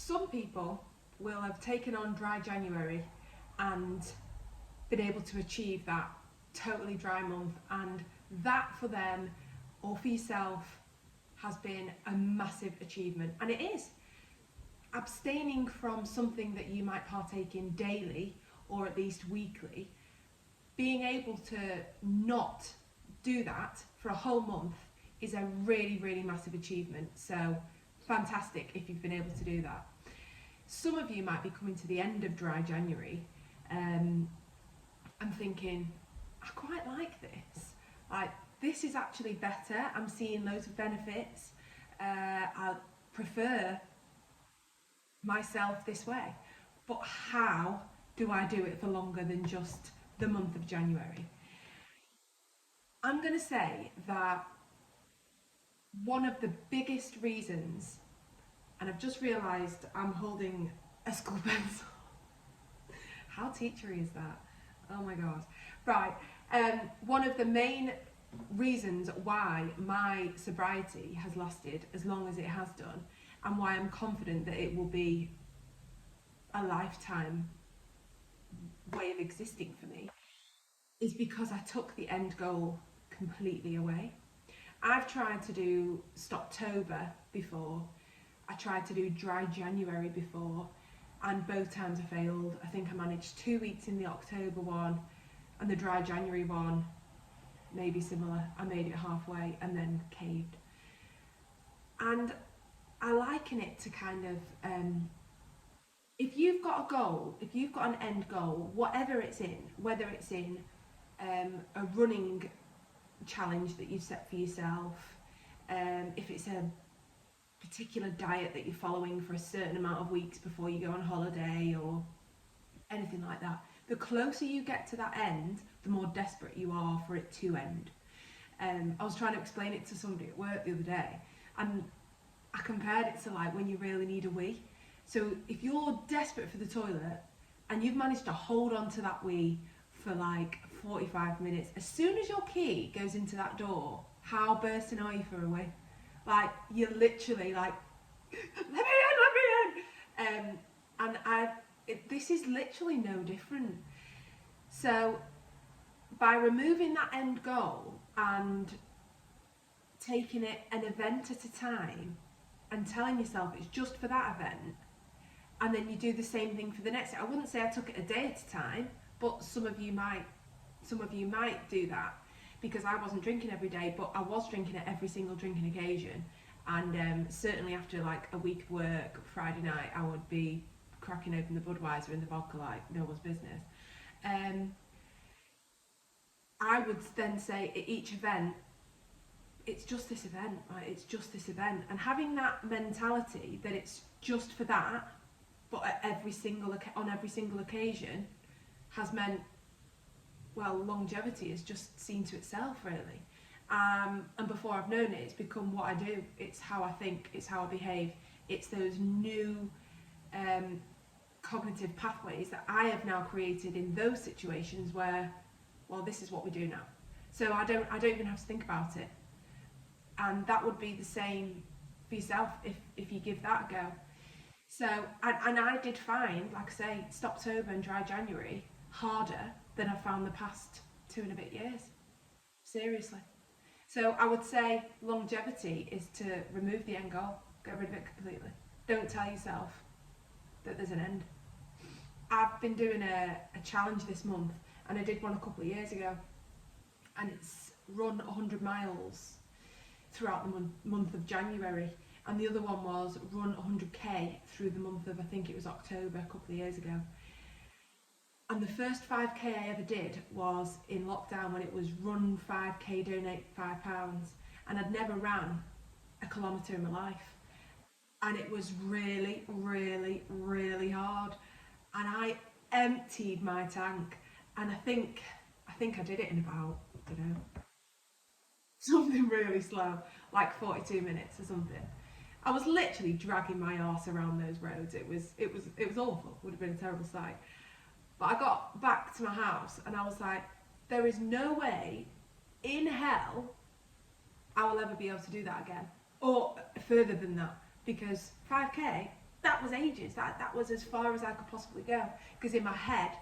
some people will have taken on dry January and been able to achieve that totally dry month, and that for them or for yourself has been a massive achievement. And it is. Abstaining from something that you might partake in daily or at least weekly, being able to not do that for a whole month is a really, really massive achievement. So fantastic if you've been able to do that. Some of you might be coming to the end of dry January and thinking, I quite like this. Like, this is actually better. I'm seeing loads of benefits. I prefer myself this way. But how do I do it for longer than just the month of January? I'm going to say that one of the biggest reasons, and I've just realised I'm holding a school pencil. How teachery is that? Oh my god. Right. One of the main reasons why my sobriety has lasted as long as it has done, and why I'm confident that it will be a lifetime way of existing for me, is because I took the end goal completely away. I've tried to do Stoptober before, I tried to do dry January before, and both times I failed. I think I managed 2 weeks in the October one, and the dry January one, maybe similar. I made it halfway and then caved. And I liken it to kind of, if you've got a goal, if you've got an end goal, whatever it's in, whether it's in a running challenge that you've set for yourself, if it's a particular diet that you're following for a certain amount of weeks before you go on holiday or anything like that, the closer you get to that end, the more desperate you are for it to end. I was trying to explain it to somebody at work the other day, and I compared it to like when you really need a wee. So if you're desperate for the toilet and you've managed to hold on to that wee for like 45 minutes, as soon as your key goes into that door, how bursting are you for a wee? Like, you're literally like, let me in. This is literally no different. So by removing that end goal and taking it an event at a time and telling yourself it's just for that event, and then you do the same thing for the next. I wouldn't say I took it a day at a time, but some of you might do that, because I wasn't drinking every day, but I was drinking at every single drinking occasion. And certainly after like a week of work, Friday night, I would be cracking open the Budweiser and the vodka like no one's business. I would then say at each event, it's just this event, right? It's just this event. And having that mentality that it's just for that, but on every single occasion, has meant, well, longevity has just seen to itself, really. And before I've known it, it's become what I do. It's how I think, it's how I behave. It's those new cognitive pathways that I have now created in those situations where, well, this is what we do now. So I don't even have to think about it. And that would be the same for yourself if you give that a go. So, and I did find, like I say, Stoptober and dry January harder than I found the past 2 and a bit years. Seriously. So I would say longevity is to remove the end goal, get rid of it completely. Don't tell yourself that there's an end. I've been doing a challenge this month, and I did one a couple of years ago, and it's run 100 miles throughout the month of January, and the other one was run 100k through the month of, I think it was October, a couple of years ago. And the first 5k I ever did was in lockdown, when it was run 5k, donate £5, and I'd never ran a kilometre in my life, and it was really, really, really hard, and I emptied my tank, and I think I did it in about, I don't know, something really slow, like 42 minutes or something. I was literally dragging my arse around those roads. It was awful. Would have been a terrible sight. But I got back to my house and I was like, there is no way in hell I will ever be able to do that again, or further than that, because 5k, that was ages. That was as far as I could possibly go. Because in my head,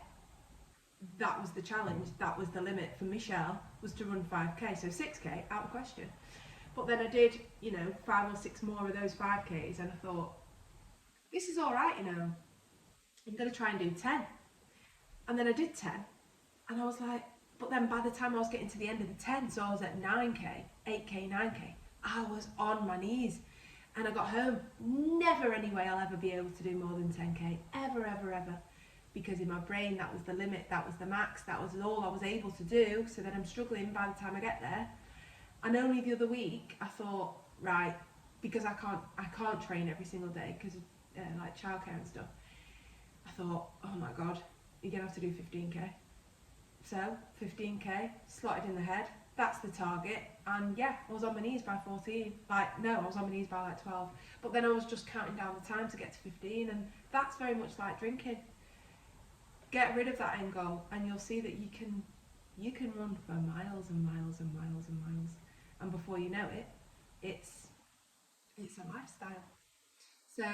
that was the challenge. That was the limit for Michelle, was to run 5k. So 6k, out of question. But then I did, 5 or 6 more of those 5ks, and I thought, this is all right, I'm going to try and do 10. And then I did 10, and I was like, but then by the time I was getting to the end of the 10, so I was at 9k, 8k, 9k, I was on my knees. And I got home, never any way I'll ever be able to do more than 10k, ever, ever, ever. Because in my brain, that was the limit, that was the max, that was all I was able to do. So then I'm struggling by the time I get there. And only the other week, I thought, right, because I can't train every single day because of like childcare and stuff. I thought, oh my God, you're gonna have to do 15k. So 15k, slotted in the head. That's the target. And yeah, I was on my knees by 14. I was on my knees by 12. But then I was just counting down the time to get to 15, and that's very much like drinking. Get rid of that end goal, and you'll see that you can run for miles and miles and miles and miles. And before you know it, it's a lifestyle. So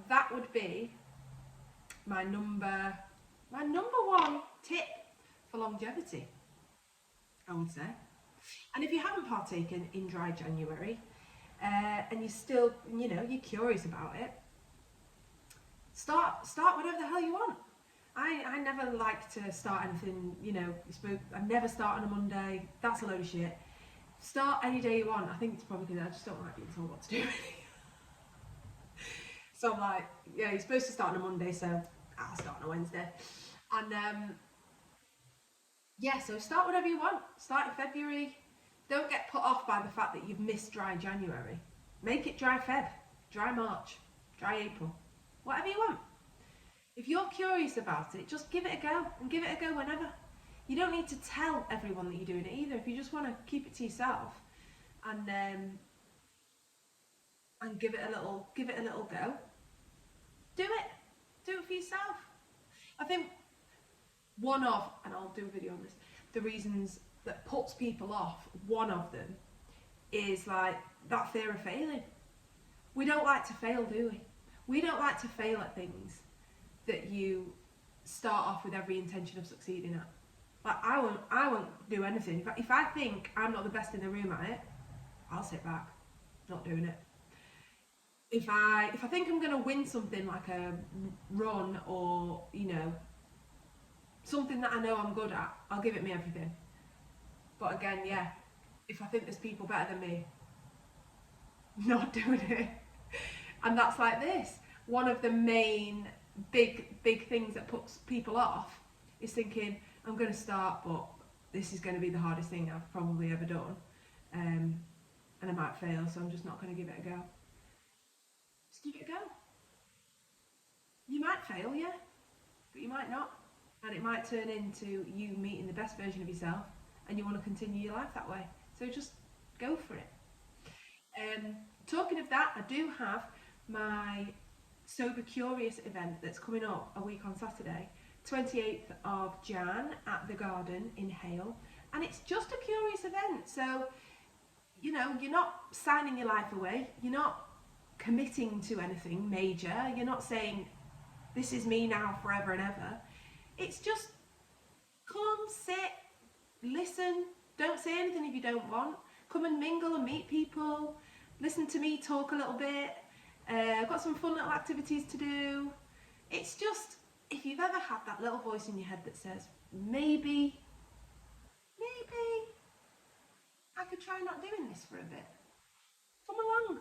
that would be my number one tip for longevity, I would say. And if you haven't partaken in dry January, and you're still, you're curious about it, start whatever the hell you want. I never like to start anything, I never start on a Monday. That's a load of shit. Start any day you want. I think it's probably because I just don't like being told what to do. So I'm like, yeah, you're supposed to start on a Monday, so I'll start on a Wednesday. And yeah, so start whatever you want. Start in February. Don't get put off by the fact that you've missed dry January. Make it dry Feb, dry March, dry April, whatever you want. If you're curious about it, just give it a go, and give it a go whenever. You don't need to tell everyone that you're doing it either. If you just want to keep it to yourself and give it a little go, do it for yourself. I think one of, and I'll do a video on this, the reasons that puts people off, one of them is like that fear of failing. We don't like to fail, do we? We don't like to fail at things that you start off with every intention of succeeding at. Like I won't do anything. If I think I'm not the best in the room at it, I'll sit back, not doing it. If I think I'm gonna win something like a run or something that I know I'm good at, I'll give it me everything. But again, yeah, if I think there's people better than me, not doing it. And that's like this. One of the main big things that puts people off is thinking, I'm going to start, but this is going to be the hardest thing I've probably ever done. And I might fail, so I'm just not going to give it a go. Just give it a go. You might fail, yeah, but you might not. And it might turn into you meeting the best version of yourself, and you want to continue your life that way. So just go for it. Talking of that, I do have my Sober Curious event that's coming up a week on Saturday, 28th of Jan at the Garden in Hale. And it's just a curious event. So, you're not signing your life away. You're not committing to anything major. You're not saying, this is me now forever and ever. It's just come, sit, listen. Don't say anything if you don't want. Come and mingle and meet people. Listen to me talk a little bit. I've got some fun little activities to do. It's just, if you've ever had that little voice in your head that says, maybe I could try not doing this for a bit. Come along.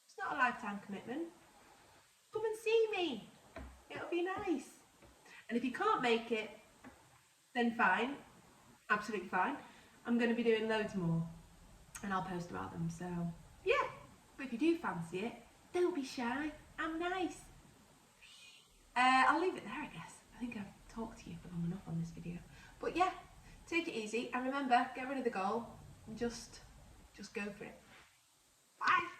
It's not a lifetime commitment. Come and see me. It'll be nice. And if you can't make it, then fine. Absolutely fine. I'm going to be doing loads more. And I'll post about them. So, yeah. But if you do fancy it, don't be shy. I'm nice. I'll leave it there, I guess. I think I've talked to you for long enough on this video. But yeah, take it easy. And remember, get rid of the goal and just go for it. Bye.